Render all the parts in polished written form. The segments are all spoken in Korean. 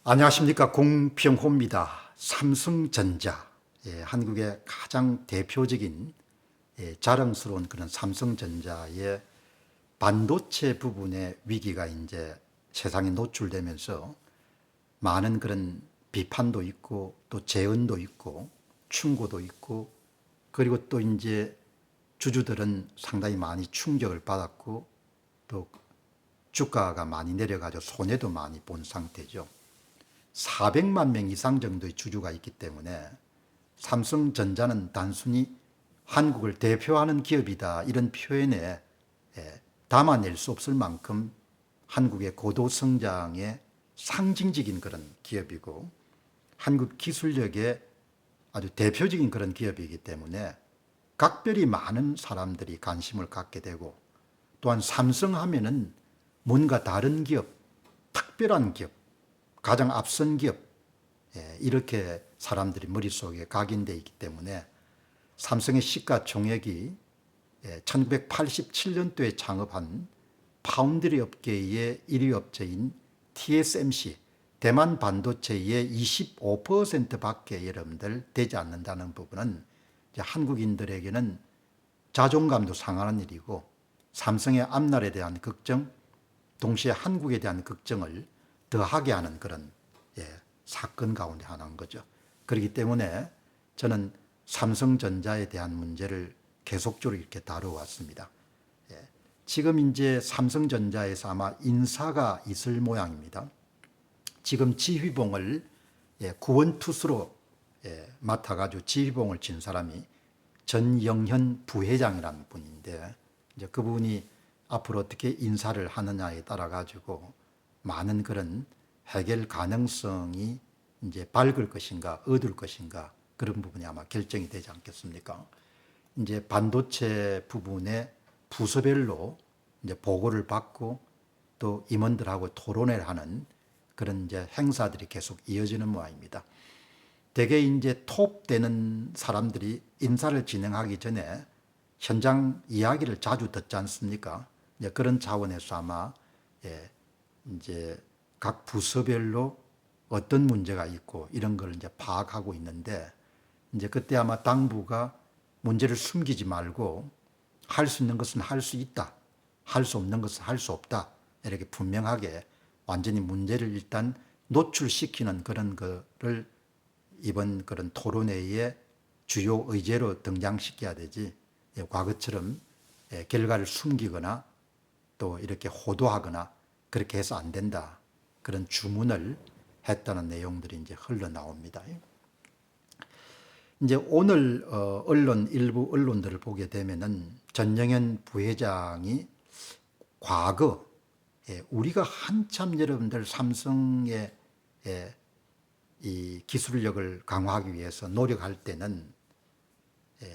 안녕하십니까, 공평호입니다. 삼성전자, 한국의 가장 대표적인 자랑스러운 그런 삼성전자의 반도체 부분의 위기가 이제 세상에 노출되면서 많은 그런 비판도 있고 또 재언도 있고 충고도 있고, 그리고 또 이제 주주들은 상당히 많이 충격을 받았고 또 주가가 많이 내려가지고 손해도 많이 본 상태죠. 400만 명 이상 정도의 주주가 있기 때문에 삼성전자는 단순히 한국을 대표하는 기업이다, 이런 표현에 담아낼 수 없을 만큼 한국의 고도 성장의 상징적인 그런 기업이고 한국 기술력의 아주 대표적인 그런 기업이기 때문에 각별히 많은 사람들이 관심을 갖게 되고, 또한 삼성 하면은 뭔가 다른 기업, 특별한 기업, 가장 앞선 기업, 이렇게 사람들이 머릿속에 각인되어 있기 때문에 삼성의 시가총액이 1987년도에 창업한 파운드리 업계의 1위 업체인 TSMC, 대만 반도체의 25%밖에 여러분들 되지 않는다는 부분은 이제 한국인들에게는 자존감도 상하는 일이고, 삼성의 앞날에 대한 걱정, 동시에 한국에 대한 걱정을 더하게 하는 그런 사건 가운데 하나인 거죠. 그렇기 때문에 저는 삼성전자에 대한 문제를 계속적으로 이렇게 다뤄왔습니다. 지금 이제 삼성전자에서 아마 인사가 있을 모양입니다. 지금 지휘봉을 구원투수로 맡아가지고 지휘봉을 친 사람이 전영현 부회장이라는 분인데, 이제 그분이 앞으로 어떻게 인사를 하느냐에 따라 가지고 많은 그런 해결 가능성이 이제 밝을 것인가 얻을 것인가, 그런 부분이 아마 결정이 되지 않겠습니까? 이제 반도체 부분의 부서별로 이제 보고를 받고 또 임원들하고 토론을 하는 그런 이제 행사들이 계속 이어지는 모양입니다. 대개 이제 톱 되는 사람들이 인사를 진행하기 전에 현장 이야기를 자주 듣지 않습니까? 이제 그런 차원에서 아마 이제 각 부서별로 어떤 문제가 있고 이런 걸 이제 파악하고 있는데, 이제 그때 아마 당부가 문제를 숨기지 말고 할 수 있는 것은 할 수 있다, 할 수 없는 것은 할 수 없다, 이렇게 분명하게 완전히 문제를 일단 노출시키는 그런 거를 이번 그런 토론회의 주요 의제로 등장시켜야 되지, 과거처럼 결과를 숨기거나 또 이렇게 호도하거나 그렇게 해서 안 된다, 그런 주문을 했다는 내용들이 이제 흘러나옵니다. 이제 오늘 일부 언론들을 보게 되면은 전영현 부회장이 과거 우리가 한참 여러분들 삼성의 이 기술력을 강화하기 위해서 노력할 때는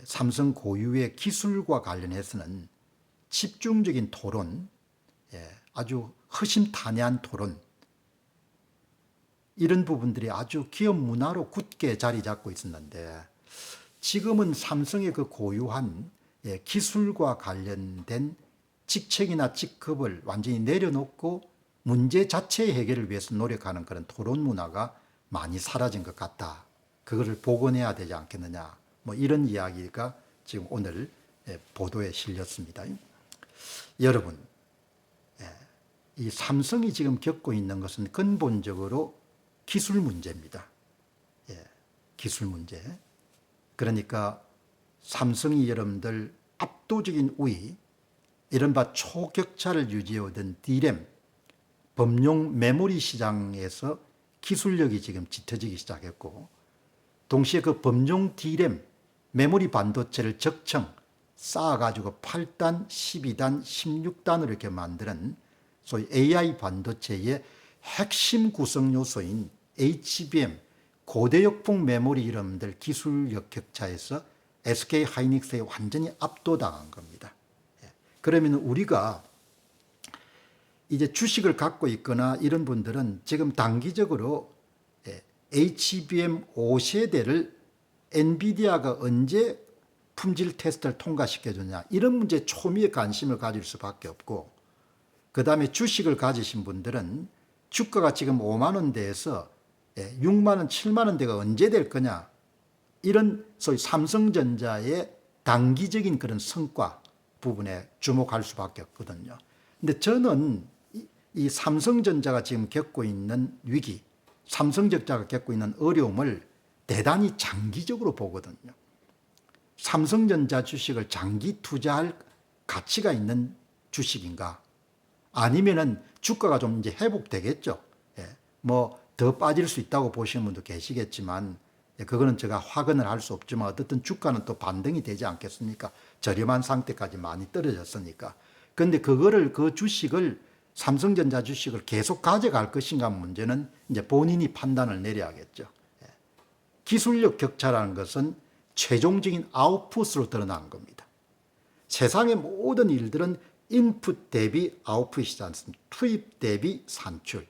삼성 고유의 기술과 관련해서는 집중적인 토론, 아주 허심탄회한 토론, 이런 부분들이 아주 기업 문화로 굳게 자리 잡고 있었는데, 지금은 삼성의 그 고유한 기술과 관련된 직책이나 직급을 완전히 내려놓고 문제 자체의 해결을 위해서 노력하는 그런 토론 문화가 많이 사라진 것 같다, 그거를 복원해야 되지 않겠느냐, 뭐 이런 이야기가 지금 오늘 보도에 실렸습니다. 여러분, 이 삼성이 지금 겪고 있는 것은 근본적으로 기술 문제입니다. 기술 문제. 그러니까 삼성이 여러분들 압도적인 우위, 이른바 초격차를 유지해오던 D램, 범용 메모리 시장에서 기술력이 지금 짙어지기 시작했고, 동시에 그 범용 D램, 메모리 반도체를 적청 쌓아가지고 8단, 12단, 16단으로 이렇게 만드는 소위 AI 반도체의 핵심 구성 요소인 HBM, 고대역풍 메모리 이름들 기술력 격차에서 SK 하이닉스에 완전히 압도당한 겁니다. 그러면 우리가 이제 주식을 갖고 있거나 이런 분들은 지금 단기적으로 HBM 5세대를 엔비디아가 언제 품질 테스트를 통과시켜주냐, 이런 문제에 초미의 관심을 가질 수밖에 없고, 그 다음에 주식을 가지신 분들은 주가가 지금 5만 원대에서 6만 원, 7만 원대가 언제 될 거냐. 이런 소위 삼성전자의 단기적인 그런 성과 부분에 주목할 수밖에 없거든요. 근데 저는 이 삼성전자가 지금 겪고 있는 위기, 삼성전자가 겪고 있는 어려움을 대단히 장기적으로 보거든요. 삼성전자 주식을 장기 투자할 가치가 있는 주식인가? 아니면은 주가가 좀 이제 회복되겠죠. 뭐 더 빠질 수 있다고 보시는 분도 계시겠지만, 그거는 제가 확언을 할 수 없지만 어떻든 주가는 또 반등이 되지 않겠습니까? 저렴한 상태까지 많이 떨어졌으니까. 그런데 그 주식을 삼성전자 주식을 계속 가져갈 것인가 문제는 이제 본인이 판단을 내려야겠죠. 기술력 격차라는 것은 최종적인 아웃풋으로 드러난 겁니다. 세상의 모든 일들은 인풋 대비 아웃풋이지 않습니까? 투입 대비 산출.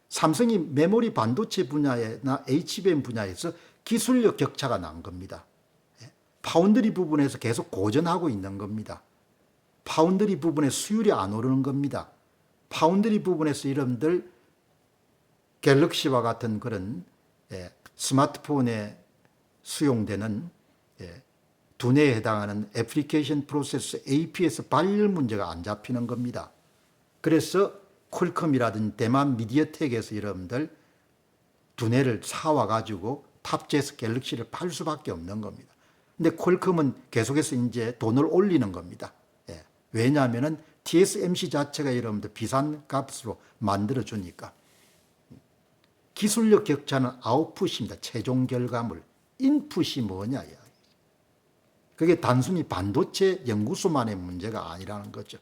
삼성이 메모리 반도체 분야나 HBM 분야에서 기술력 격차가 난 겁니다. 파운드리 부분에서 계속 고전하고 있는 겁니다. 파운드리 부분에 수율이 안 오르는 겁니다. 파운드리 부분에서 여러분들 갤럭시와 같은 그런 스마트폰에 수용되는 두뇌에 해당하는 애플리케이션 프로세스 APS 발열 문제가 안 잡히는 겁니다. 그래서 퀄컴이라든지 대만 미디어텍에서 여러분들 두뇌를 사와가지고 탑재해서 갤럭시를 팔 수밖에 없는 겁니다. 근데 퀄컴은 계속해서 이제 돈을 올리는 겁니다. 왜냐하면은 TSMC 자체가 여러분들 비싼 값으로 만들어주니까. 기술력 격차는 아웃풋입니다. 최종 결과물. 인풋이 뭐냐. 그게 단순히 반도체 연구소만의 문제가 아니라는 거죠.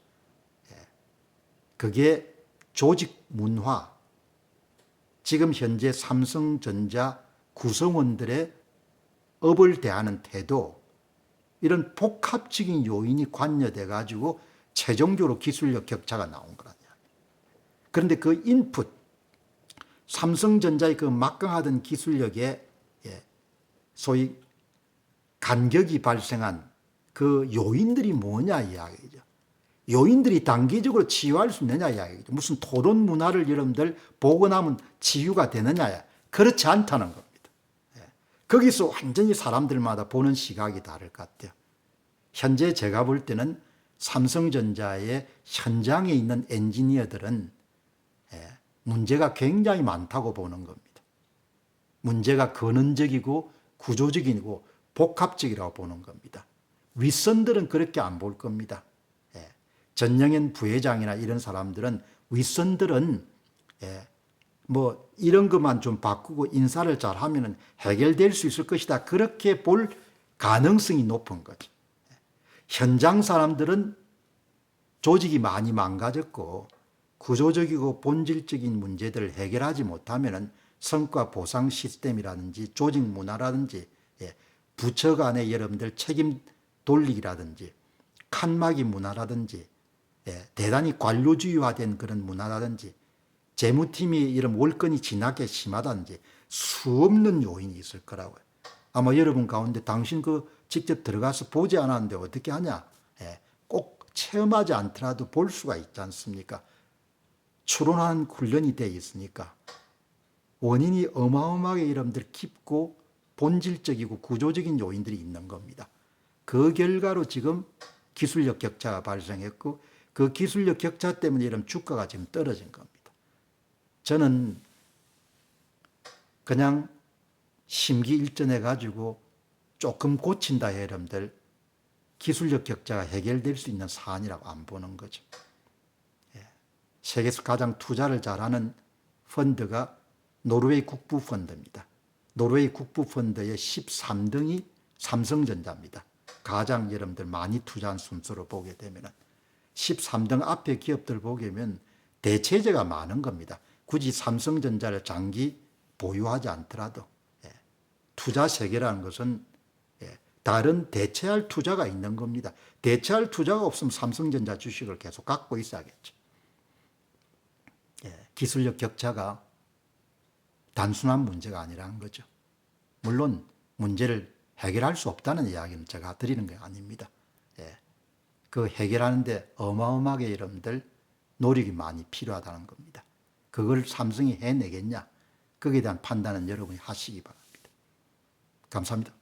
그게 조직 문화, 지금 현재 삼성전자 구성원들의 업을 대하는 태도, 이런 복합적인 요인이 관여돼 가지고 최종적으로 기술력 격차가 나온 거라냐. 그런데 그 인풋, 삼성전자의 그 막강하던 기술력에 소위 간격이 발생한 그 요인들이 뭐냐 이야기죠. 요인들이 단기적으로 치유할 수 있느냐 이야기죠. 무슨 토론 문화를 여러분들 보고 나면 치유가 되느냐. 그렇지 않다는 겁니다. 거기서 완전히 사람들마다 보는 시각이 다를 것 같아요. 현재 제가 볼 때는 삼성전자의 현장에 있는 엔지니어들은 문제가 굉장히 많다고 보는 겁니다. 문제가 근원적이고 구조적이고 복합적이라고 보는 겁니다. 윗선들은 그렇게 안 볼 겁니다. 전영현 부회장이나 이런 사람들은 윗선들은 뭐 이런 것만 좀 바꾸고 인사를 잘하면 해결될 수 있을 것이다. 그렇게 볼 가능성이 높은 거죠. 현장 사람들은 조직이 많이 망가졌고 구조적이고 본질적인 문제들을 해결하지 못하면 성과 보상 시스템이라든지 조직 문화라든지 부처 간의 여러분들 책임 돌리기라든지 칸막이 문화라든지 대단히 관료주의화된 그런 문화라든지 재무팀이 이런 월권이 진하게 심하다든지 수없는 요인이 있을 거라고요. 아마 여러분 가운데 당신 그 직접 들어가서 보지 않았는데 어떻게 하냐? 꼭 체험하지 않더라도 볼 수가 있지 않습니까? 추론하는 훈련이 되어 있으니까 원인이 어마어마하게 여러분들 깊고 본질적이고 구조적인 요인들이 있는 겁니다. 그 결과로 지금 기술력 격차가 발생했고 그 기술력 격차 때문에 이런 주가가 지금 떨어진 겁니다. 저는 그냥 심기일전해 가지고 조금 고친다 해 여러분들 기술력 격차가 해결될 수 있는 사안이라고 안 보는 거죠. 세계에서 가장 투자를 잘하는 펀드가 노르웨이 국부 펀드입니다. 노르웨이 국부 펀드의 13등이 삼성전자입니다. 가장 여러분들 많이 투자한 순서로 보게 되면 13등 앞에 기업들 보면 대체제가 많은 겁니다. 굳이 삼성전자를 장기 보유하지 않더라도 투자 세계라는 것은 다른 대체할 투자가 있는 겁니다. 대체할 투자가 없으면 삼성전자 주식을 계속 갖고 있어야겠죠. 기술력 격차가 단순한 문제가 아니라는 거죠. 물론 문제를 해결할 수 없다는 이야기는 제가 드리는 게 아닙니다. 그 해결하는데 어마어마하게 여러분들 노력이 많이 필요하다는 겁니다. 그걸 삼성이 해내겠냐? 거기에 대한 판단은 여러분이 하시기 바랍니다. 감사합니다.